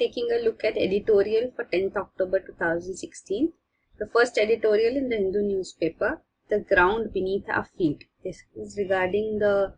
taking a look at editorial for 10th October 2016. The first editorial in the Hindu newspaper, The Ground Beneath Our Feet. This is regarding the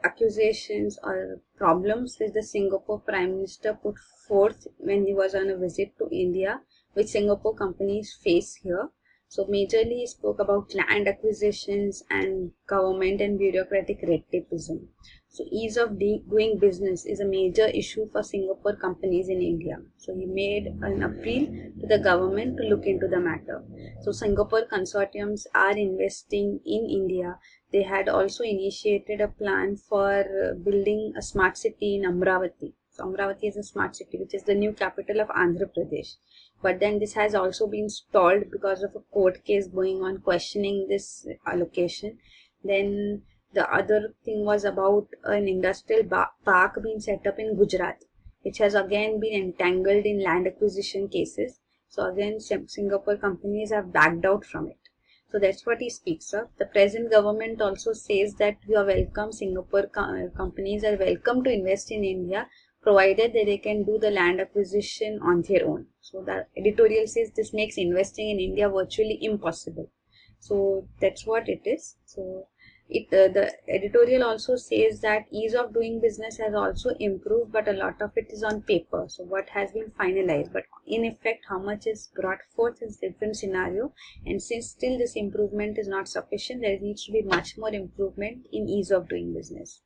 accusations or problems which the Singapore Prime Minister put forth when he was on a visit to India, which Singapore companies face here. So majorly he spoke about land acquisitions and government and bureaucratic red tapeism. So ease of doing business is a major issue for Singapore companies in India. So he made an appeal to the government to look into the matter. So Singapore consortiums are investing in India. They had also initiated a plan for building a smart city in Amravati. So Amravati is a smart city which is the new capital of Andhra Pradesh. But then this has also been stalled because of a court case going on questioning this allocation. Then the other thing was about an industrial park being set up in Gujarat, which has again been entangled in land acquisition cases. So again, Singapore companies have backed out from it. So that's what he speaks of. The present government also says that we are welcome, Singapore companies are welcome to invest in India, provided that they can do the land acquisition on their own. So the editorial says this makes investing in India virtually impossible. So that's what it is. So the editorial also says that ease of doing business has also improved, but a lot of it is on paper. So what has been finalized, but in effect how much is brought forth is different scenario. And since still this improvement is not sufficient, there needs to be much more improvement in ease of doing business.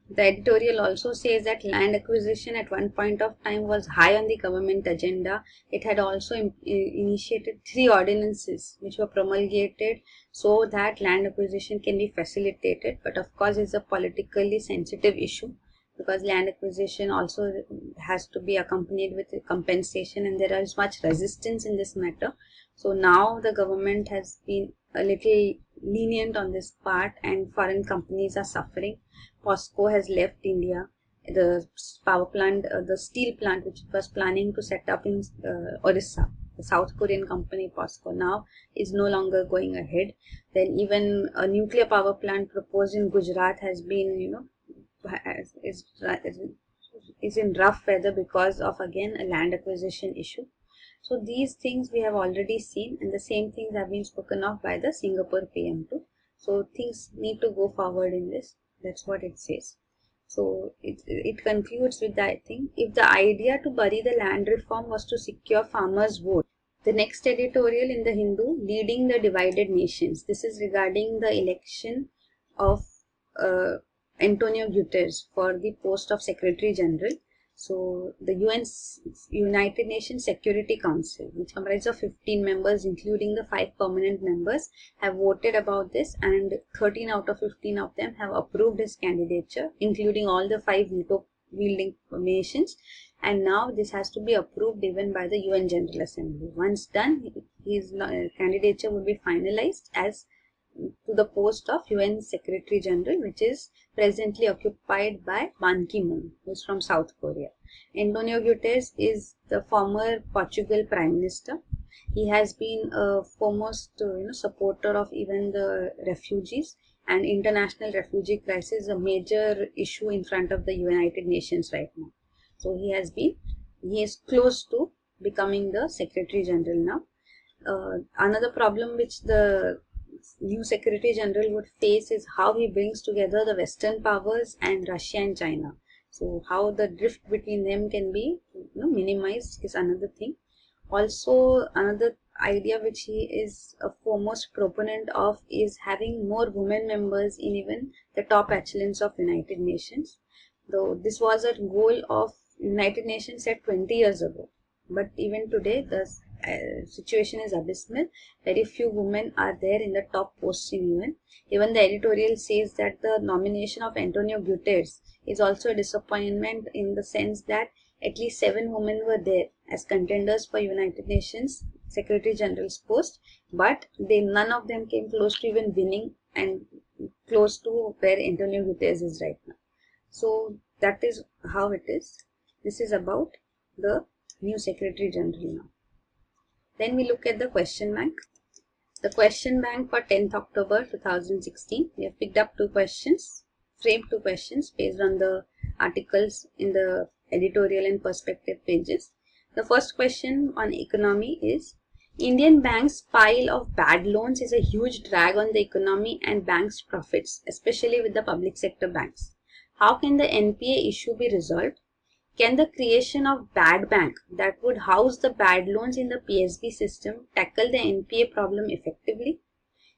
The editorial also says that land acquisition at one point of time was high on the government agenda. It had also initiated 3 ordinances which were promulgated so that land acquisition can be facilitated. But of course, it's a politically sensitive issue because land acquisition also has to be accompanied with compensation, and there is much resistance in this matter. So now the government has been a little lenient on this part, and foreign companies are suffering. POSCO has left India. The power plant, the steel plant which it was planning to set up in Orissa, the South Korean company POSCO, now is no longer going ahead. Then even a nuclear power plant proposed in Gujarat has been, is in rough weather because of again a land acquisition issue. So these things we have already seen, and the same things have been spoken of by the Singapore PM too. So things need to go forward in this. That's what it says. So it concludes with that thing. If the idea to bury the land reform was to secure farmers' vote. The next editorial in the Hindu, leading the divided nations. This is regarding the election of Antonio Guterres for the post of Secretary General. So the United Nations Security Council, which comprises of 15 members, including the 5 permanent members, have voted about this, and 13 out of 15 of them have approved his candidature, including all the 5 veto-wielding nations. And now this has to be approved even by the UN General Assembly. Once done, his candidature will be finalized as to the post of UN Secretary General, which is presently occupied by Ban Ki-moon, who is from South Korea. Antonio Guterres is the former Portugal Prime Minister. He has been a foremost supporter of even the refugees, and international refugee crisis is a major issue in front of the United Nations right now. So he is close to becoming the Secretary General now. Another problem which the new Secretary General would face is how he brings together the Western powers and Russia and China. So how the drift between them can be minimized is another thing. Also, another idea which he is a foremost proponent of is having more women members in even the top echelons of United Nations. Though this was a goal of United Nations set 20 years ago. But even today, the situation is abysmal. Very few women are there in the top posts in UN. Even the editorial says that the nomination of Antonio Guterres is also a disappointment in the sense that at least 7 women were there as contenders for United Nations Secretary General's post, but none of them came close to even winning and close to where Antonio Guterres is right now. So that is how it is. This is about the new Secretary General now. Then we look at the question bank. The question bank for 10th October 2016. We have picked up 2 questions, framed 2 questions based on the articles in the editorial and perspective pages. The first question on economy is, Indian banks' pile of bad loans is a huge drag on the economy and banks' profits, especially with the public sector banks. How can the NPA issue be resolved? Can the creation of bad bank that would house the bad loans in the PSB system tackle the NPA problem effectively?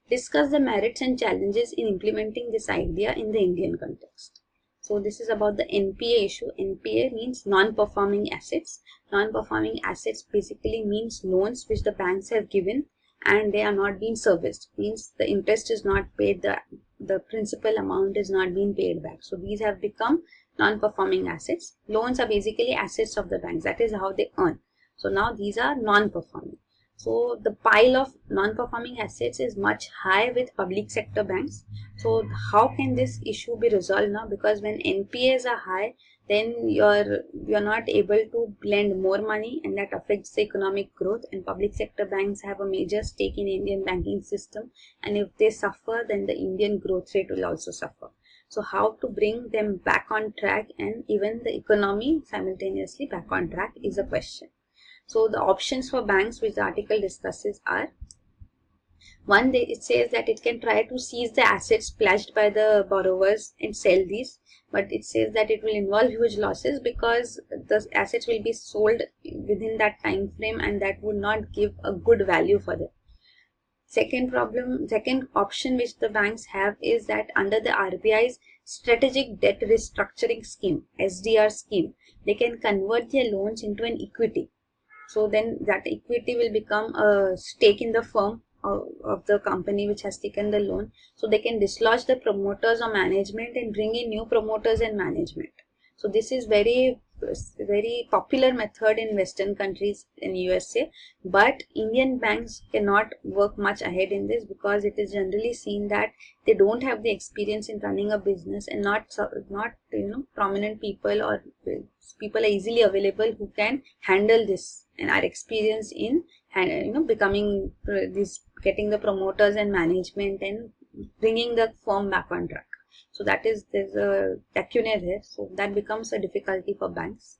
Discuss the merits and challenges in implementing this idea in the Indian context. So this is about the NPA issue. NPA means non-performing assets. Non-performing assets basically means loans which the banks have given and they are not being serviced. Means the interest is not paid, the principal amount is not being paid back. So these have become non-performing assets. Loans are basically assets of the banks. That is how they earn. So now these are non-performing. So the pile of non-performing assets is much high with public sector banks. So how can this issue be resolved now? Because when NPAs are high, then you're not able to lend more money, and that affects the economic growth. And public sector banks have a major stake in Indian banking system, and if they suffer, then the Indian growth rate will also suffer. So how to bring them back on track and even the economy simultaneously back on track is a question. So the options for banks which the article discusses are, one, it says that it can try to seize the assets pledged by the borrowers and sell these, but it says that it will involve huge losses because the assets will be sold within that time frame and that would not give a good value for them. Second option which the banks have is that under the RBI's Strategic Debt Restructuring Scheme, SDR scheme, they can convert their loans into an equity. So then that equity will become a stake in the firm of the company which has taken the loan. So they can dislodge the promoters or management and bring in new promoters and management. So this is very popular method in Western countries in USA, but Indian banks cannot work much ahead in this because it is generally seen that they don't have the experience in running a business, and not prominent people or people are easily available who can handle this and are experienced in becoming getting the promoters and management and bringing the firm back on track. So there's a lacuna there. So that becomes a difficulty for banks.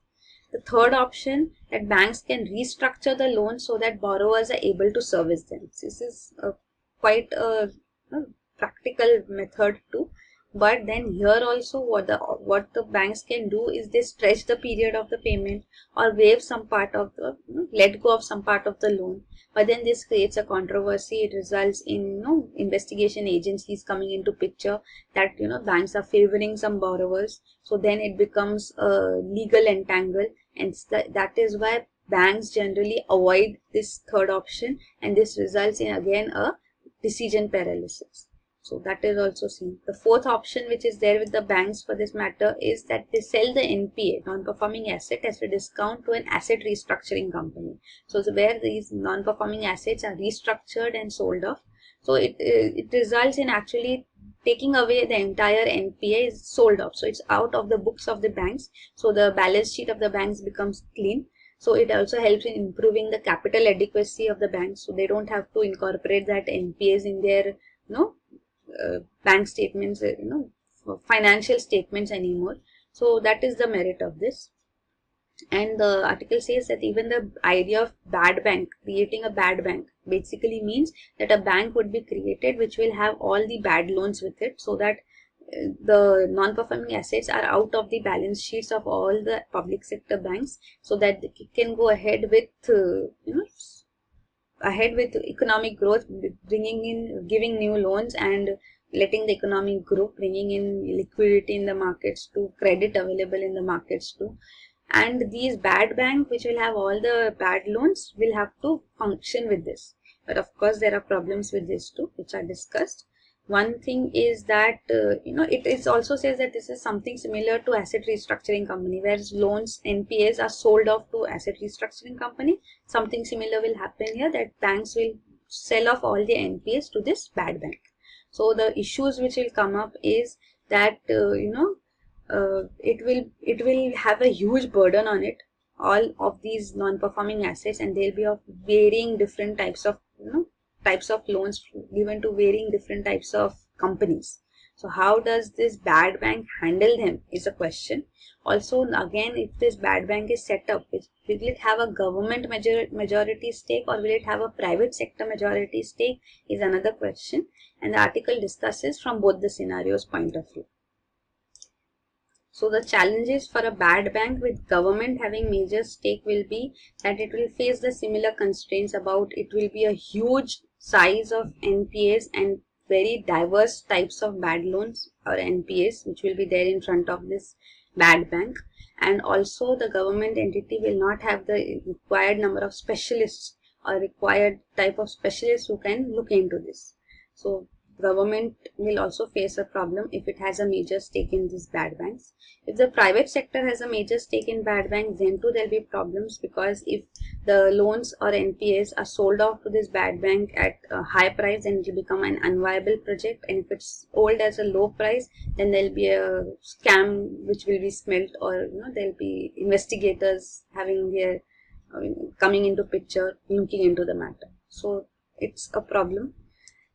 The third option, that banks can restructure the loans so that borrowers are able to service them. This is quite a practical method too. But then here also what the banks can do is they stretch the period of the payment or waive some part of the let go of some part of the loan. But then this creates a controversy. It results in investigation agencies coming into picture that banks are favoring some borrowers. So then it becomes a legal entangle, and that is why banks generally avoid this third option, and this results in again a decision paralysis. So that is also seen. The fourth option which is there with the banks for this matter is that they sell the NPA, non-performing asset, as a discount to an asset restructuring company. So where these non-performing assets are restructured and sold off. So it results in actually taking away the entire NPA is sold off. So it's out of the books of the banks. So the balance sheet of the banks becomes clean. So it also helps in improving the capital adequacy of the banks. So they don't have to incorporate that NPAs in their bank statements, financial statements anymore. So that is the merit of this. And the article says that even the idea of bad bank, creating a bad bank, basically means that a bank would be created which will have all the bad loans with it, so that the non-performing assets are out of the balance sheets of all the public sector banks, so that it can go ahead with economic growth, giving new loans and letting the economy grow, bringing in liquidity in the markets too, credit available in the markets too. And these bad banks which will have all the bad loans will have to function with this. But of course there are problems with this too, which are discussed. One thing is that it also says that this is something similar to asset restructuring company, where loans, NPAs, are sold off to asset restructuring company. Something similar will happen here, that banks will sell off all the NPAs to this bad bank. So the issues which will come up is that it will have a huge burden on it, all of these non-performing assets, and they'll be of varying different types of loans given to varying different types of companies. So how does this bad bank handle them is a question. Also, again, if this bad bank is set up, will it have a government majority stake or will it have a private sector majority stake is another question. And the article discusses from both the scenarios point of view. So the challenges for a bad bank with government having major stake will be that it will face the similar constraints about it will be a huge size of NPAs and very diverse types of bad loans or NPAs which will be there in front of this bad bank. And also the government entity will not have the required number of specialists or required type of specialists who can look into this. So government will also face a problem if it has a major stake in these bad banks. If the private sector has a major stake in bad banks, then too there will be problems, because if the loans or NPAs are sold off to this bad bank at a high price, then it will become an unviable project, and if it's sold as a low price, then there will be a scam which will be smelt, or there will be investigators having their coming into picture, looking into the matter. So it's a problem.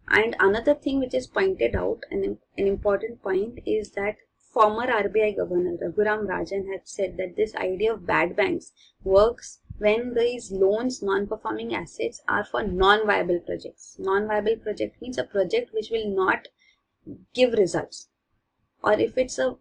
And another thing which is pointed out, an important point, is that former RBI Governor Raghuram Rajan had said that this idea of bad banks works when these loans, non-performing assets, are for non-viable projects. Non-viable project means a project which will not give results. Or if it's a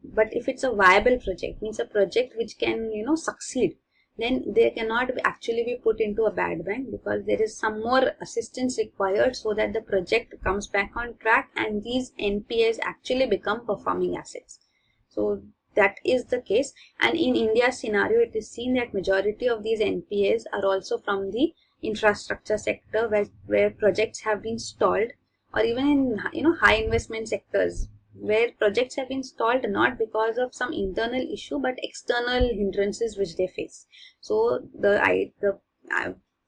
viable project, means a project which can succeed, then they cannot actually be put into a bad bank, because there is some more assistance required so that the project comes back on track and these NPAs actually become performing assets. So that is the case, and in India's scenario it is seen that majority of these NPAs are also from the infrastructure sector, where projects have been stalled, or even in high investment sectors where projects have been stalled not because of some internal issue but external hindrances which they face. So the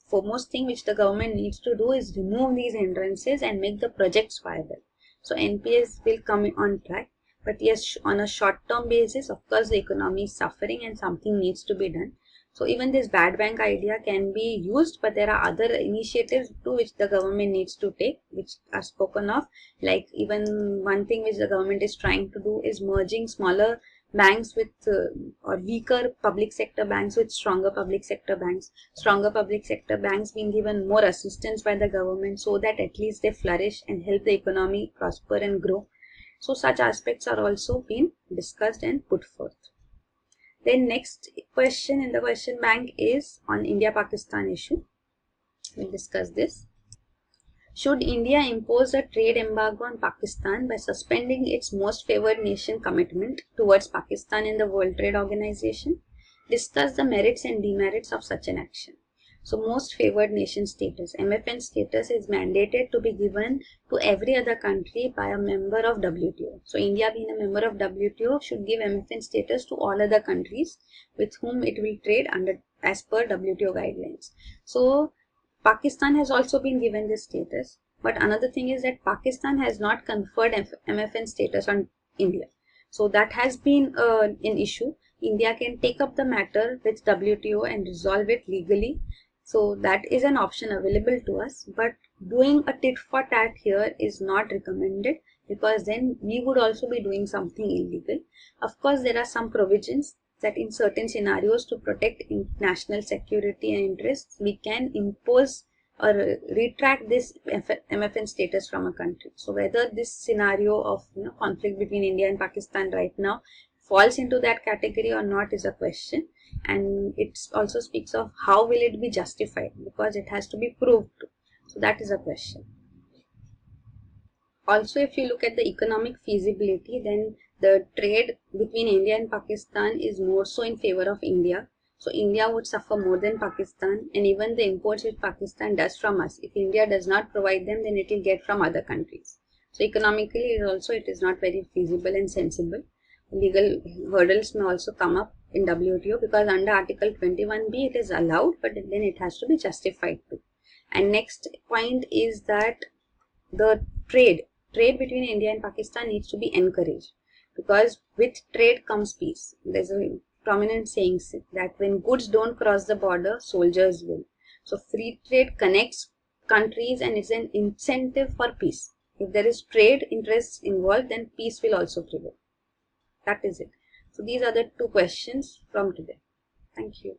foremost thing which the government needs to do is remove these hindrances and make the projects viable. So NPAs will come on track, but yes, on a short-term basis, of course, the economy is suffering and something needs to be done. So even this bad bank idea can be used, but there are other initiatives too which the government needs to take, which are spoken of. Like even one thing which the government is trying to do is merging smaller banks with or weaker public sector banks with stronger public sector banks. Stronger public sector banks being given more assistance by the government so that at least they flourish and help the economy prosper and grow. So such aspects are also being discussed and put forth. Then next question in the question bank is on India-Pakistan issue. We'll discuss this. Should India impose a trade embargo on Pakistan by suspending its most favored nation commitment towards Pakistan in the World Trade Organization? Discuss the merits and demerits of such an action. So most favored nation status, MFN status, is mandated to be given to every other country by a member of WTO. So India, being a member of WTO, should give MFN status to all other countries with whom it will trade as per WTO guidelines. So Pakistan has also been given this status, but another thing is that Pakistan has not conferred MFN status on India. So that has been an issue. India can take up the matter with WTO and resolve it legally. So that is an option available to us, but doing a tit for tat here is not recommended, because then we would also be doing something illegal. Of course, there are some provisions that in certain scenarios, to protect national security and interests, we can impose or retract this MFN status from a country. So whether this scenario of conflict between India and Pakistan right now falls into that category or not is a question, and it also speaks of how will it be justified, because it has to be proved. So that is a question. Also, if you look at the economic feasibility, then the trade between India and Pakistan is more so in favor of India. So India would suffer more than Pakistan, and even the imports which Pakistan does from us, if India does not provide them, then it will get from other countries. So economically also it is not very feasible and sensible. Legal hurdles may also come up in WTO, because under Article 21B it is allowed, but then it has to be justified too. And next point is that the trade between India and Pakistan needs to be encouraged, because with trade comes peace. There's a prominent saying that when goods don't cross the border, soldiers will. So free trade connects countries and is an incentive for peace. If there is trade interests involved, then peace will also prevail. That is it. So these are the two questions from today. Thank you.